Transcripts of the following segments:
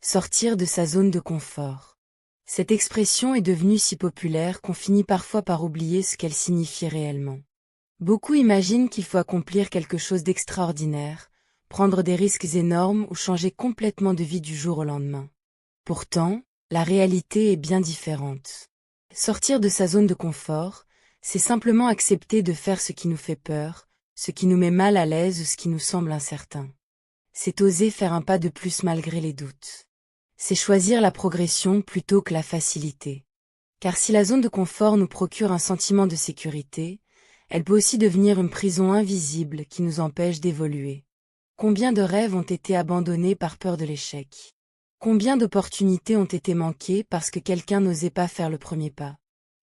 Sortir de sa zone de confort. Cette expression est devenue si populaire qu'on finit parfois par oublier ce qu'elle signifie réellement. Beaucoup imaginent qu'il faut accomplir quelque chose d'extraordinaire, prendre des risques énormes ou changer complètement de vie du jour au lendemain. Pourtant, la réalité est bien différente. Sortir de sa zone de confort, c'est simplement accepter de faire ce qui nous fait peur, ce qui nous met mal à l'aise ou ce qui nous semble incertain. C'est oser faire un pas de plus malgré les doutes. C'est choisir la progression plutôt que la facilité. Car si la zone de confort nous procure un sentiment de sécurité, elle peut aussi devenir une prison invisible qui nous empêche d'évoluer. Combien de rêves ont été abandonnés par peur de l'échec? Combien d'opportunités ont été manquées parce que quelqu'un n'osait pas faire le premier pas?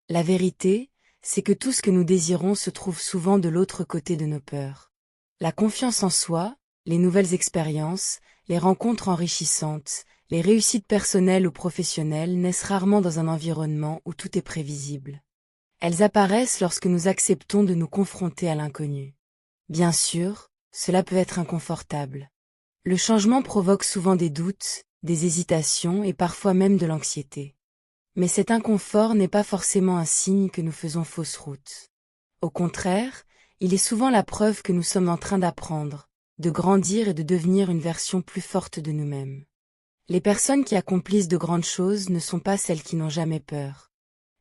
La vérité, c'est que tout ce que nous désirons se trouve souvent de l'autre côté de nos peurs. La confiance en soi, les nouvelles expériences, les rencontres enrichissantes, les réussites personnelles ou professionnelles naissent rarement dans un environnement où tout est prévisible. Elles apparaissent lorsque nous acceptons de nous confronter à l'inconnu. Bien sûr, cela peut être inconfortable. Le changement provoque souvent des doutes, des hésitations et parfois même de l'anxiété. Mais cet inconfort n'est pas forcément un signe que nous faisons fausse route. Au contraire, il est souvent la preuve que nous sommes en train d'apprendre, de grandir et de devenir une version plus forte de nous-mêmes. Les personnes qui accomplissent de grandes choses ne sont pas celles qui n'ont jamais peur.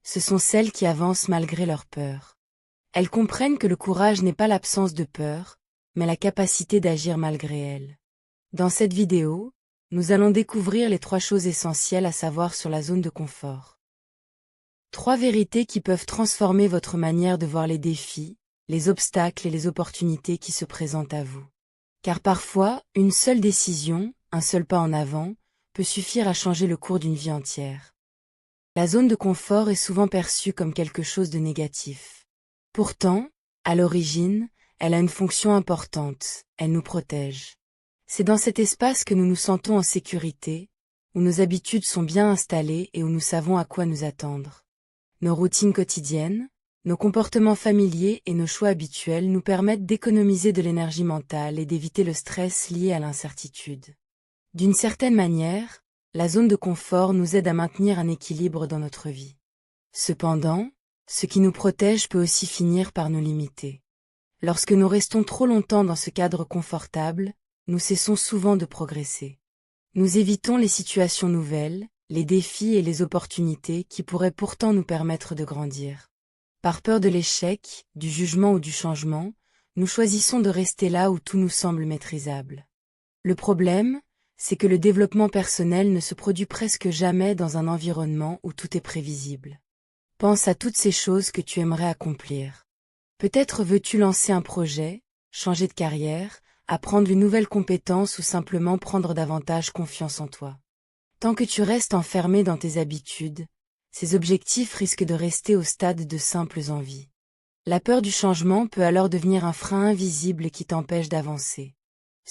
Ce sont celles qui avancent malgré leur peur. Elles comprennent que le courage n'est pas l'absence de peur, mais la capacité d'agir malgré elle. Dans cette vidéo, nous allons découvrir les 3 choses essentielles à savoir sur la zone de confort. 3 vérités qui peuvent transformer votre manière de voir les défis, les obstacles et les opportunités qui se présentent à vous. Car parfois, une seule décision, un seul pas en avant, peut suffire à changer le cours d'une vie entière. La zone de confort est souvent perçue comme quelque chose de négatif. Pourtant, à l'origine, elle a une fonction importante, elle nous protège. C'est dans cet espace que nous nous sentons en sécurité, où nos habitudes sont bien installées et où nous savons à quoi nous attendre. Nos routines quotidiennes, nos comportements familiers et nos choix habituels nous permettent d'économiser de l'énergie mentale et d'éviter le stress lié à l'incertitude. D'une certaine manière, la zone de confort nous aide à maintenir un équilibre dans notre vie. Cependant, ce qui nous protège peut aussi finir par nous limiter. Lorsque nous restons trop longtemps dans ce cadre confortable, nous cessons souvent de progresser. Nous évitons les situations nouvelles, les défis et les opportunités qui pourraient pourtant nous permettre de grandir. Par peur de l'échec, du jugement ou du changement, nous choisissons de rester là où tout nous semble maîtrisable. Le problème, c'est que le développement personnel ne se produit presque jamais dans un environnement où tout est prévisible. Pense à toutes ces choses que tu aimerais accomplir. Peut-être veux-tu lancer un projet, changer de carrière, apprendre une nouvelle compétence ou simplement prendre davantage confiance en toi. Tant que tu restes enfermé dans tes habitudes, ces objectifs risquent de rester au stade de simples envies. La peur du changement peut alors devenir un frein invisible qui t'empêche d'avancer.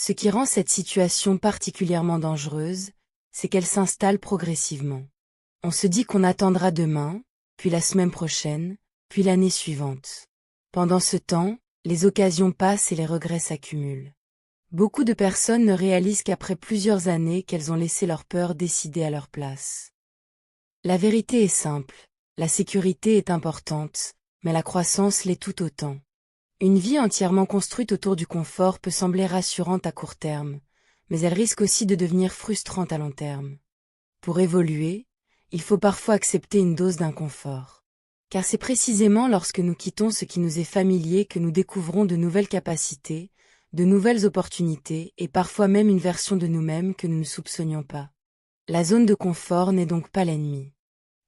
Ce qui rend cette situation particulièrement dangereuse, c'est qu'elle s'installe progressivement. On se dit qu'on attendra demain, puis la semaine prochaine, puis l'année suivante. Pendant ce temps, les occasions passent et les regrets s'accumulent. Beaucoup de personnes ne réalisent qu'après plusieurs années qu'elles ont laissé leur peur décider à leur place. La vérité est simple, la sécurité est importante, mais la croissance l'est tout autant. Une vie entièrement construite autour du confort peut sembler rassurante à court terme, mais elle risque aussi de devenir frustrante à long terme. Pour évoluer, il faut parfois accepter une dose d'inconfort. Car c'est précisément lorsque nous quittons ce qui nous est familier que nous découvrons de nouvelles capacités, de nouvelles opportunités et parfois même une version de nous-mêmes que nous ne soupçonnions pas. La zone de confort n'est donc pas l'ennemi.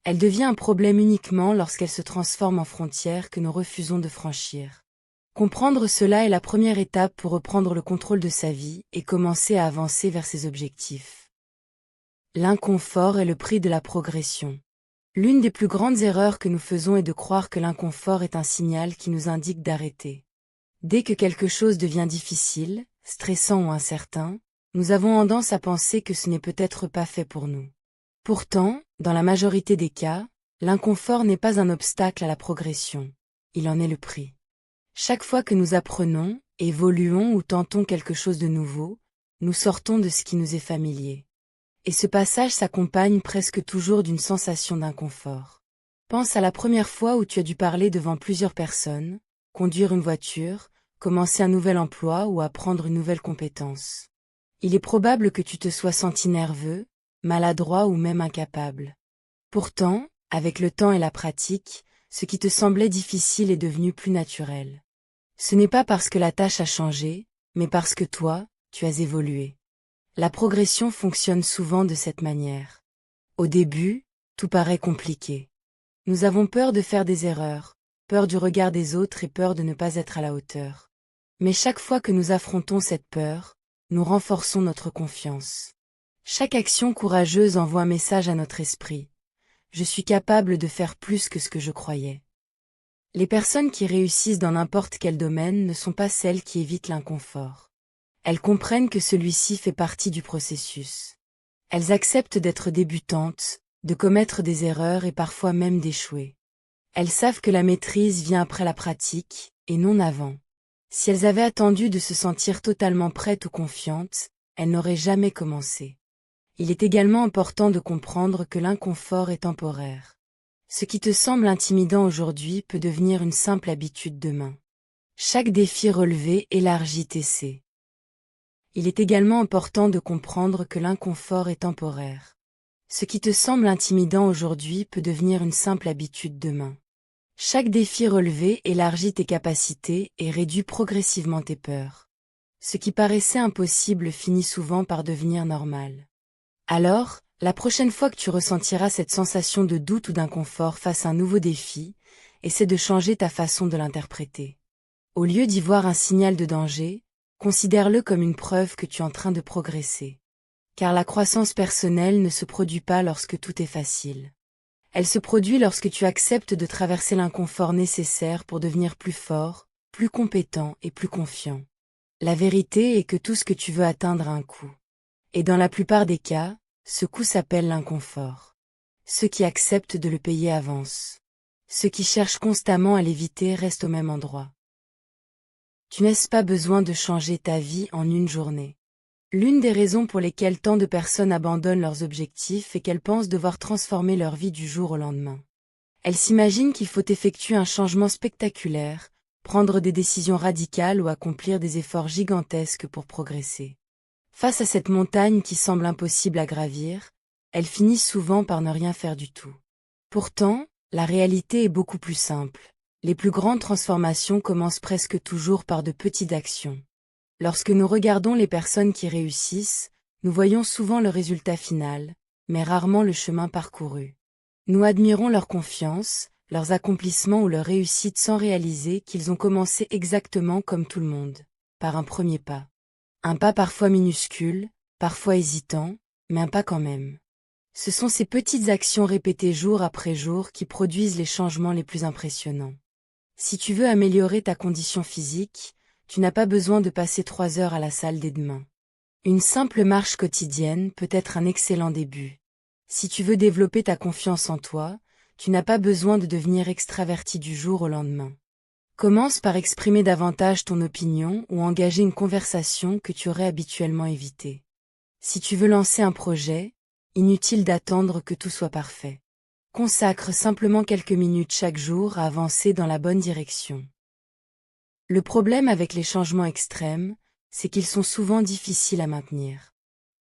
Elle devient un problème uniquement lorsqu'elle se transforme en frontière que nous refusons de franchir. Comprendre cela est la première étape pour reprendre le contrôle de sa vie et commencer à avancer vers ses objectifs. L'inconfort est le prix de la progression. L'une des plus grandes erreurs que nous faisons est de croire que l'inconfort est un signal qui nous indique d'arrêter. Dès que quelque chose devient difficile, stressant ou incertain, nous avons tendance à penser que ce n'est peut-être pas fait pour nous. Pourtant, dans la majorité des cas, l'inconfort n'est pas un obstacle à la progression. Il en est le prix. Chaque fois que nous apprenons, évoluons ou tentons quelque chose de nouveau, nous sortons de ce qui nous est familier. Et ce passage s'accompagne presque toujours d'une sensation d'inconfort. Pense à la première fois où tu as dû parler devant plusieurs personnes, conduire une voiture, commencer un nouvel emploi ou apprendre une nouvelle compétence. Il est probable que tu te sois senti nerveux, maladroit ou même incapable. Pourtant, avec le temps et la pratique, ce qui te semblait difficile est devenu plus naturel. Ce n'est pas parce que la tâche a changé, mais parce que toi, tu as évolué. La progression fonctionne souvent de cette manière. Au début, tout paraît compliqué. Nous avons peur de faire des erreurs, peur du regard des autres et peur de ne pas être à la hauteur. Mais chaque fois que nous affrontons cette peur, nous renforçons notre confiance. Chaque action courageuse envoie un message à notre esprit. Je suis capable de faire plus que ce que je croyais. Les personnes qui réussissent dans n'importe quel domaine ne sont pas celles qui évitent l'inconfort. Elles comprennent que celui-ci fait partie du processus. Elles acceptent d'être débutantes, de commettre des erreurs et parfois même d'échouer. Elles savent que la maîtrise vient après la pratique, et non avant. Si elles avaient attendu de se sentir totalement prêtes ou confiantes, elles n'auraient jamais commencé. Il est également important de comprendre que l'inconfort est temporaire. Ce qui te semble intimidant aujourd'hui peut devenir une simple habitude demain. Chaque défi relevé élargit tes C. Il est également important de comprendre que l'inconfort est temporaire. Ce qui te semble intimidant aujourd'hui peut devenir une simple habitude demain. Chaque défi relevé élargit tes capacités et réduit progressivement tes peurs. Ce qui paraissait impossible finit souvent par devenir normal. Alors, la prochaine fois que tu ressentiras cette sensation de doute ou d'inconfort face à un nouveau défi, essaie de changer ta façon de l'interpréter. Au lieu d'y voir un signal de danger, considère-le comme une preuve que tu es en train de progresser. Car la croissance personnelle ne se produit pas lorsque tout est facile. Elle se produit lorsque tu acceptes de traverser l'inconfort nécessaire pour devenir plus fort, plus compétent et plus confiant. La vérité est que tout ce que tu veux atteindre a un coût. Et dans la plupart des cas, ce coût s'appelle l'inconfort. Ceux qui acceptent de le payer avancent. Ceux qui cherchent constamment à l'éviter restent au même endroit. Tu n'as pas besoin de changer ta vie en une journée. L'une des raisons pour lesquelles tant de personnes abandonnent leurs objectifs est qu'elles pensent devoir transformer leur vie du jour au lendemain. Elles s'imaginent qu'il faut effectuer un changement spectaculaire, prendre des décisions radicales ou accomplir des efforts gigantesques pour progresser. Face à cette montagne qui semble impossible à gravir, elles finissent souvent par ne rien faire du tout. Pourtant, la réalité est beaucoup plus simple. Les plus grandes transformations commencent presque toujours par de petites actions. Lorsque nous regardons les personnes qui réussissent, nous voyons souvent le résultat final, mais rarement le chemin parcouru. Nous admirons leur confiance, leurs accomplissements ou leur réussite sans réaliser qu'ils ont commencé exactement comme tout le monde, par un premier pas. Un pas parfois minuscule, parfois hésitant, mais un pas quand même. Ce sont ces petites actions répétées jour après jour qui produisent les changements les plus impressionnants. Si tu veux améliorer ta condition physique, tu n'as pas besoin de passer 3 heures à la salle dès demain. Une simple marche quotidienne peut être un excellent début. Si tu veux développer ta confiance en toi, tu n'as pas besoin de devenir extraverti du jour au lendemain. Commence par exprimer davantage ton opinion ou engager une conversation que tu aurais habituellement évitée. Si tu veux lancer un projet, inutile d'attendre que tout soit parfait. Consacre simplement quelques minutes chaque jour à avancer dans la bonne direction. Le problème avec les changements extrêmes, c'est qu'ils sont souvent difficiles à maintenir.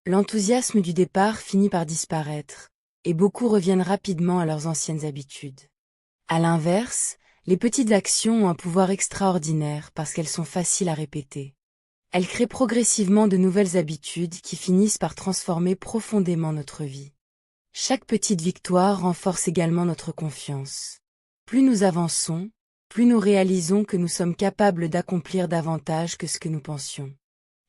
L'enthousiasme du départ finit par disparaître, et beaucoup reviennent rapidement à leurs anciennes habitudes. À l'inverse, les petites actions ont un pouvoir extraordinaire parce qu'elles sont faciles à répéter. Elles créent progressivement de nouvelles habitudes qui finissent par transformer profondément notre vie. Chaque petite victoire renforce également notre confiance. Plus nous avançons, plus nous réalisons que nous sommes capables d'accomplir davantage que ce que nous pensions.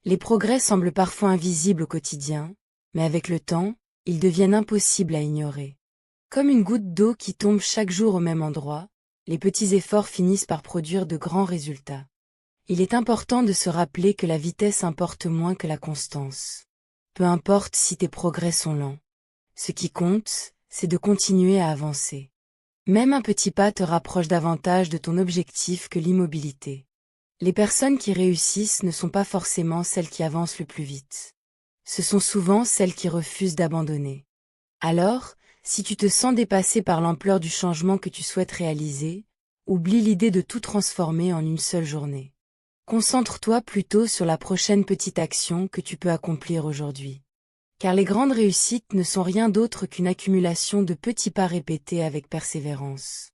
Les progrès semblent parfois invisibles au quotidien, mais avec le temps, ils deviennent impossibles à ignorer. Comme une goutte d'eau qui tombe chaque jour au même endroit, les petits efforts finissent par produire de grands résultats. Il est important de se rappeler que la vitesse importe moins que la constance. Peu importe si tes progrès sont lents. Ce qui compte, c'est de continuer à avancer. Même un petit pas te rapproche davantage de ton objectif que l'immobilité. Les personnes qui réussissent ne sont pas forcément celles qui avancent le plus vite. Ce sont souvent celles qui refusent d'abandonner. Alors, si tu te sens dépassé par l'ampleur du changement que tu souhaites réaliser, oublie l'idée de tout transformer en une seule journée. Concentre-toi plutôt sur la prochaine petite action que tu peux accomplir aujourd'hui. Car les grandes réussites ne sont rien d'autre qu'une accumulation de petits pas répétés avec persévérance.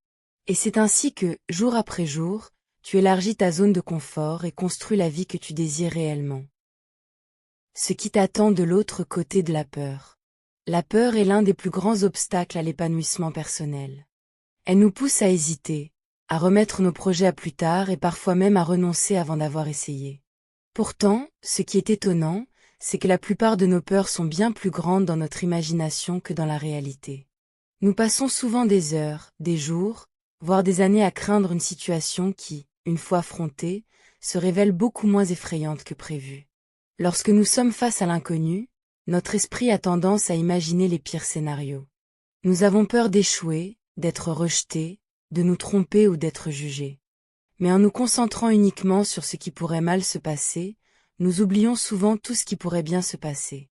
Et c'est ainsi que, jour après jour, tu élargis ta zone de confort et construis la vie que tu désires réellement. Ce qui t'attend de l'autre côté de la peur. La peur est l'un des plus grands obstacles à l'épanouissement personnel. Elle nous pousse à hésiter, à remettre nos projets à plus tard et parfois même à renoncer avant d'avoir essayé. Pourtant, ce qui est étonnant, c'est que la plupart de nos peurs sont bien plus grandes dans notre imagination que dans la réalité. Nous passons souvent des heures, des jours, voire des années à craindre une situation qui, une fois affrontée, se révèle beaucoup moins effrayante que prévu. Lorsque nous sommes face à l'inconnu, notre esprit a tendance à imaginer les pires scénarios. Nous avons peur d'échouer, d'être rejetés, de nous tromper ou d'être jugés. Mais en nous concentrant uniquement sur ce qui pourrait mal se passer, nous oublions souvent tout ce qui pourrait bien se passer.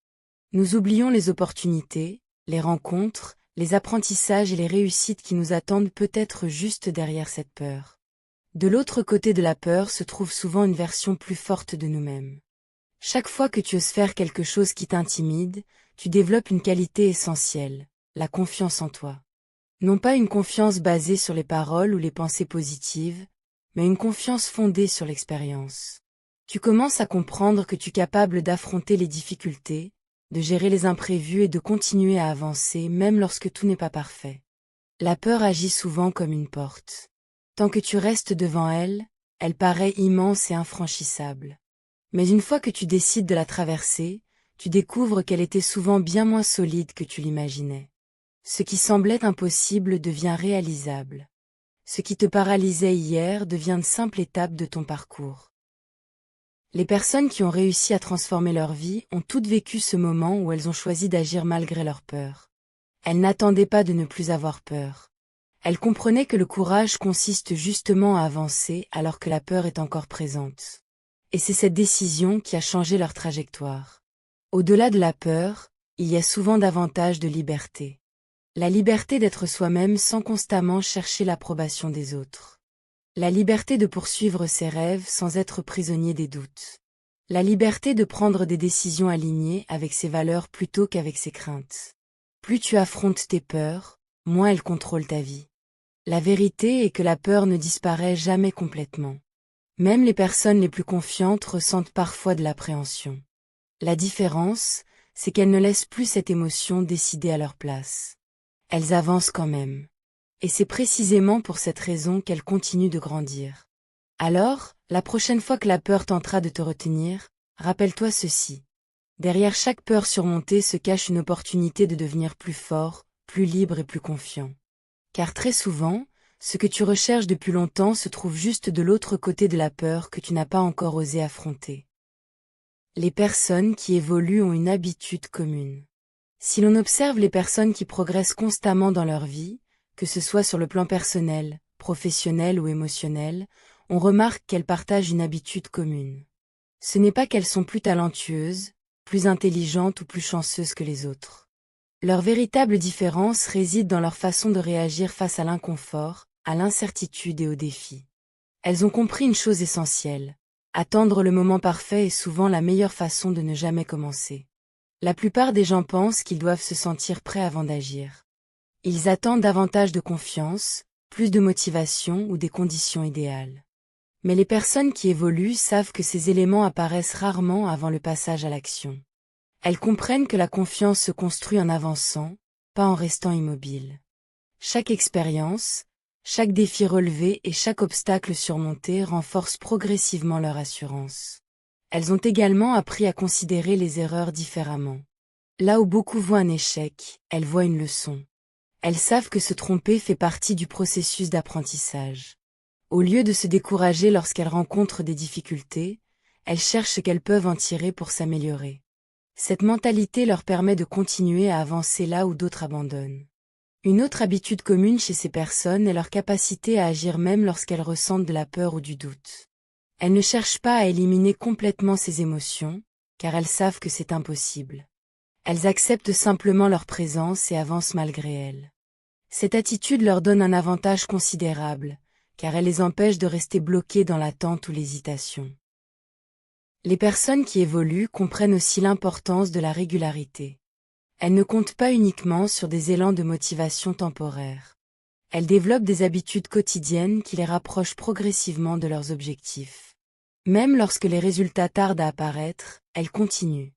Nous oublions les opportunités, les rencontres, les apprentissages et les réussites qui nous attendent peut-être juste derrière cette peur. De l'autre côté de la peur se trouve souvent une version plus forte de nous-mêmes. Chaque fois que tu oses faire quelque chose qui t'intimide, tu développes une qualité essentielle, la confiance en toi. Non pas une confiance basée sur les paroles ou les pensées positives, mais une confiance fondée sur l'expérience. Tu commences à comprendre que tu es capable d'affronter les difficultés, de gérer les imprévus et de continuer à avancer même lorsque tout n'est pas parfait. La peur agit souvent comme une porte. Tant que tu restes devant elle, elle paraît immense et infranchissable. Mais une fois que tu décides de la traverser, tu découvres qu'elle était souvent bien moins solide que tu l'imaginais. Ce qui semblait impossible devient réalisable. Ce qui te paralysait hier devient une simple étape de ton parcours. Les personnes qui ont réussi à transformer leur vie ont toutes vécu ce moment où elles ont choisi d'agir malgré leur peur. Elles n'attendaient pas de ne plus avoir peur. Elles comprenaient que le courage consiste justement à avancer alors que la peur est encore présente. Et c'est cette décision qui a changé leur trajectoire. Au-delà de la peur, il y a souvent davantage de liberté. La liberté d'être soi-même sans constamment chercher l'approbation des autres. La liberté de poursuivre ses rêves sans être prisonnier des doutes. La liberté de prendre des décisions alignées avec ses valeurs plutôt qu'avec ses craintes. Plus tu affrontes tes peurs, moins elles contrôlent ta vie. La vérité est que la peur ne disparaît jamais complètement. Même les personnes les plus confiantes ressentent parfois de l'appréhension. La différence, c'est qu'elles ne laissent plus cette émotion décider à leur place. Elles avancent quand même. Et c'est précisément pour cette raison qu'elles continuent de grandir. Alors, la prochaine fois que la peur tentera de te retenir, rappelle-toi ceci. Derrière chaque peur surmontée se cache une opportunité de devenir plus fort, plus libre et plus confiant. Car très souvent, ce que tu recherches depuis longtemps se trouve juste de l'autre côté de la peur que tu n'as pas encore osé affronter. Les personnes qui évoluent ont une habitude commune. Si l'on observe les personnes qui progressent constamment dans leur vie, que ce soit sur le plan personnel, professionnel ou émotionnel, on remarque qu'elles partagent une habitude commune. Ce n'est pas qu'elles sont plus talentueuses, plus intelligentes ou plus chanceuses que les autres. Leur véritable différence réside dans leur façon de réagir face à l'inconfort, à l'incertitude et aux défis. Elles ont compris une chose essentielle. Attendre le moment parfait est souvent la meilleure façon de ne jamais commencer. La plupart des gens pensent qu'ils doivent se sentir prêts avant d'agir. Ils attendent davantage de confiance, plus de motivation ou des conditions idéales. Mais les personnes qui évoluent savent que ces éléments apparaissent rarement avant le passage à l'action. Elles comprennent que la confiance se construit en avançant, pas en restant immobile. Chaque expérience, chaque défi relevé et chaque obstacle surmonté renforce progressivement leur assurance. Elles ont également appris à considérer les erreurs différemment. Là où beaucoup voient un échec, elles voient une leçon. Elles savent que se tromper fait partie du processus d'apprentissage. Au lieu de se décourager lorsqu'elles rencontrent des difficultés, elles cherchent ce qu'elles peuvent en tirer pour s'améliorer. Cette mentalité leur permet de continuer à avancer là où d'autres abandonnent. Une autre habitude commune chez ces personnes est leur capacité à agir même lorsqu'elles ressentent de la peur ou du doute. Elles ne cherchent pas à éliminer complètement ces émotions, car elles savent que c'est impossible. Elles acceptent simplement leur présence et avancent malgré elles. Cette attitude leur donne un avantage considérable, car elle les empêche de rester bloquées dans l'attente ou l'hésitation. Les personnes qui évoluent comprennent aussi l'importance de la régularité. Elles ne comptent pas uniquement sur des élans de motivation temporaires. Elles développent des habitudes quotidiennes qui les rapprochent progressivement de leurs objectifs. Même lorsque les résultats tardent à apparaître, elles continuent.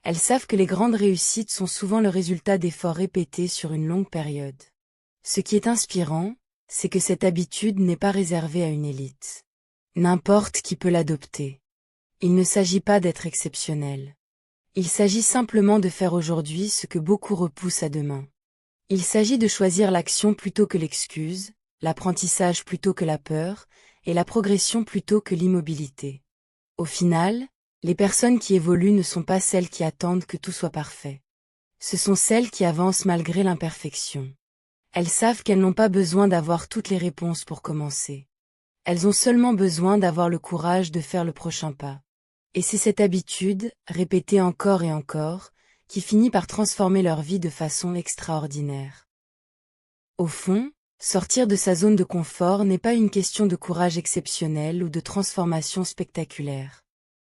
Elles savent que les grandes réussites sont souvent le résultat d'efforts répétés sur une longue période. Ce qui est inspirant, c'est que cette habitude n'est pas réservée à une élite. N'importe qui peut l'adopter. Il ne s'agit pas d'être exceptionnel. Il s'agit simplement de faire aujourd'hui ce que beaucoup repoussent à demain. Il s'agit de choisir l'action plutôt que l'excuse, l'apprentissage plutôt que la peur, et la progression plutôt que l'immobilité. Au final, les personnes qui évoluent ne sont pas celles qui attendent que tout soit parfait. Ce sont celles qui avancent malgré l'imperfection. Elles savent qu'elles n'ont pas besoin d'avoir toutes les réponses pour commencer. Elles ont seulement besoin d'avoir le courage de faire le prochain pas. Et c'est cette habitude, répétée encore et encore, qui finit par transformer leur vie de façon extraordinaire. Au fond, sortir de sa zone de confort n'est pas une question de courage exceptionnel ou de transformation spectaculaire.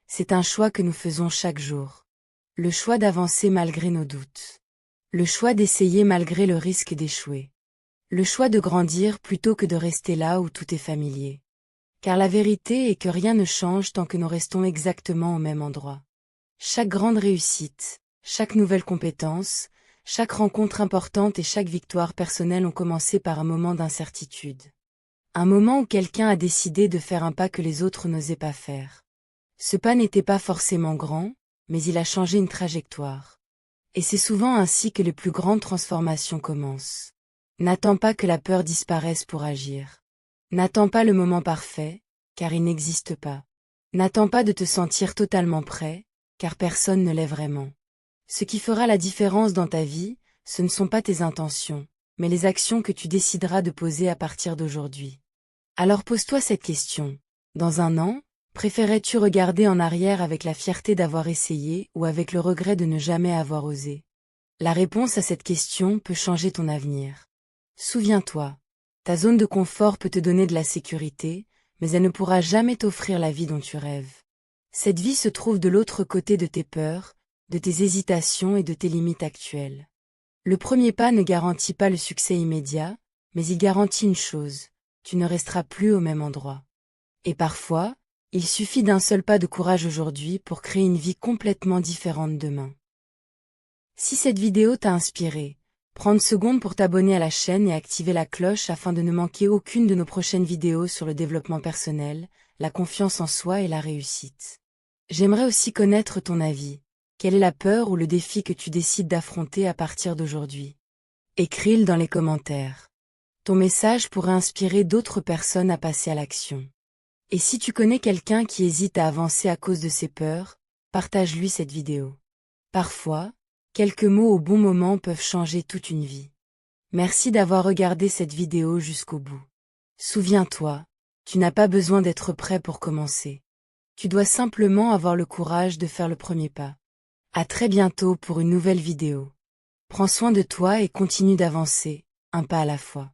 C'est un choix que nous faisons chaque jour. Le choix d'avancer malgré nos doutes. Le choix d'essayer malgré le risque d'échouer. Le choix de grandir plutôt que de rester là où tout est familier. Car la vérité est que rien ne change tant que nous restons exactement au même endroit. Chaque grande réussite, chaque nouvelle compétence, chaque rencontre importante et chaque victoire personnelle ont commencé par un moment d'incertitude. Un moment où quelqu'un a décidé de faire un pas que les autres n'osaient pas faire. Ce pas n'était pas forcément grand, mais il a changé une trajectoire. Et c'est souvent ainsi que les plus grandes transformations commencent. N'attends pas que la peur disparaisse pour agir. N'attends pas le moment parfait, car il n'existe pas. N'attends pas de te sentir totalement prêt, car personne ne l'est vraiment. Ce qui fera la différence dans ta vie, ce ne sont pas tes intentions, mais les actions que tu décideras de poser à partir d'aujourd'hui. Alors pose-toi cette question. Dans un an, préférais-tu regarder en arrière avec la fierté d'avoir essayé ou avec le regret de ne jamais avoir osé? La réponse à cette question peut changer ton avenir. Souviens-toi, ta zone de confort peut te donner de la sécurité, mais elle ne pourra jamais t'offrir la vie dont tu rêves. Cette vie se trouve de l'autre côté de tes peurs, de tes hésitations et de tes limites actuelles. Le premier pas ne garantit pas le succès immédiat, mais il garantit une chose, tu ne resteras plus au même endroit. Et parfois, il suffit d'un seul pas de courage aujourd'hui pour créer une vie complètement différente demain. Si cette vidéo t'a inspiré, prends une seconde pour t'abonner à la chaîne et activer la cloche afin de ne manquer aucune de nos prochaines vidéos sur le développement personnel, la confiance en soi et la réussite. J'aimerais aussi connaître ton avis. Quelle est la peur ou le défi que tu décides d'affronter à partir d'aujourd'hui? Écris-le dans les commentaires. Ton message pourrait inspirer d'autres personnes à passer à l'action. Et si tu connais quelqu'un qui hésite à avancer à cause de ses peurs, partage-lui cette vidéo. Parfois, quelques mots au bon moment peuvent changer toute une vie. Merci d'avoir regardé cette vidéo jusqu'au bout. Souviens-toi, tu n'as pas besoin d'être prêt pour commencer. Tu dois simplement avoir le courage de faire le premier pas. À très bientôt pour une nouvelle vidéo. Prends soin de toi et continue d'avancer, un pas à la fois.